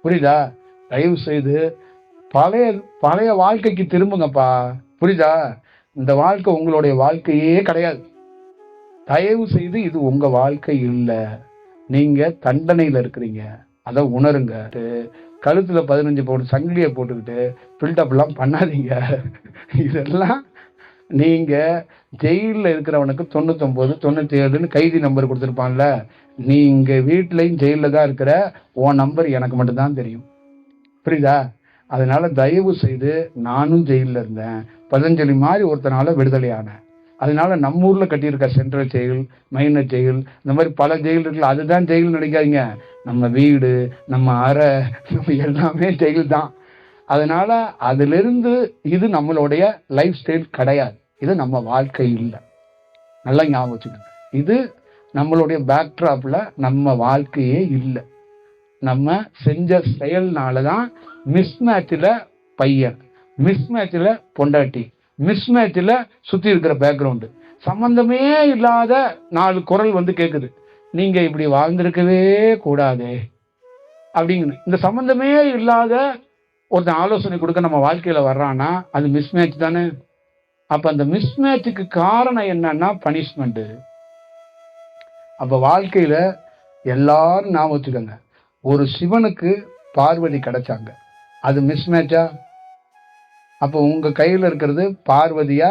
புரியுதா? தயவு செய்து பழைய பழைய வாழ்க்கைக்கு திரும்புங்கப்பா. புரியுதா? இந்த வாழ்க்கை உங்களுடைய வாழ்க்கையே கிடையாது. தயவு செய்து இது உங்க வாழ்க்கை இல்ல. நீங்க தண்டனையில இருக்கிறீங்க. அதை உணருங்க. கழுத்துல 15 பவுன் சங்கிலியை போட்டுக்கிட்டு பில்டப் எல்லாம் பண்ணாதீங்க. இதெல்லாம் நீங்க ஜெயிலில் இருக்கிறவனுக்கு 99 97ன்னு கைதி நம்பர் கொடுத்துருப்பான்ல, நீங்க வீட்லயும் ஜெயிலில் தான் இருக்கிற, உன் நம்பர் எனக்கு மட்டும்தான் தெரியும். புரியுதா? அதனால தயவு செய்து, நானும் ஜெயிலில் இருந்தேன், பதஞ்சலி மாதிரி ஒருத்தனால விடுதலை ஆனேன். அதனால நம்ம ஊர்ல கட்டியிருக்க சென்ட்ரல் ஜெயில், மைனர் ஜெயில், இந்த மாதிரி பல ஜெயில் இருக்குல்ல, அதுதான் ஜெயில் நினைக்காதீங்க. நம்ம வீடு, நம்ம அறை, நம்ம எல்லாமே ஜெயில் தான். அதனால அதிலிருந்து இது நம்மளுடைய லைஃப் ஸ்டைல் கிடையாது. இது நம்ம வாழ்க்கை இல்லை. நல்லா ஞாபகம் வச்சுக்கோங்க. இது நம்மளுடைய பேக்ட்ராப்ல நம்ம வாழ்க்கையே இல்லை. நம்ம செஞ்ச செயல்னாலதான் மிஸ்மேட்சில் பையன், மிஸ்மேட்சில் பொண்டாட்டி, மிஸ்மேட்சில் சுற்றி இருக்கிற பேக்ரவுண்டு, சம்பந்தமே இல்லாத 4 குரல் வந்து கேட்குது, நீங்க இப்படி வாழ்ந்திருக்கவே கூடாது அப்படிங்கிற. இந்த சம்பந்தமே இல்லாத ஒருத்தன் ஆலோசனை கொடுக்க நம்ம வாழ்க்கையில வர்றான்னா அது மிஸ்மேட்ச் தானே. அப்ப அந்த மிஸ்மேட்சுக்கு காரணம் என்னன்னா பனிஷ்மெண்ட். அப்ப வாழ்க்கையில எல்லாரும் ஞாபகம் வச்சுக்கோங்க, ஒரு சிவனுக்கு பார்வதி கிடைச்சாங்க, அது மிஸ்மேட்சா? அப்ப உங்க கையில இருக்கிறது பார்வதியா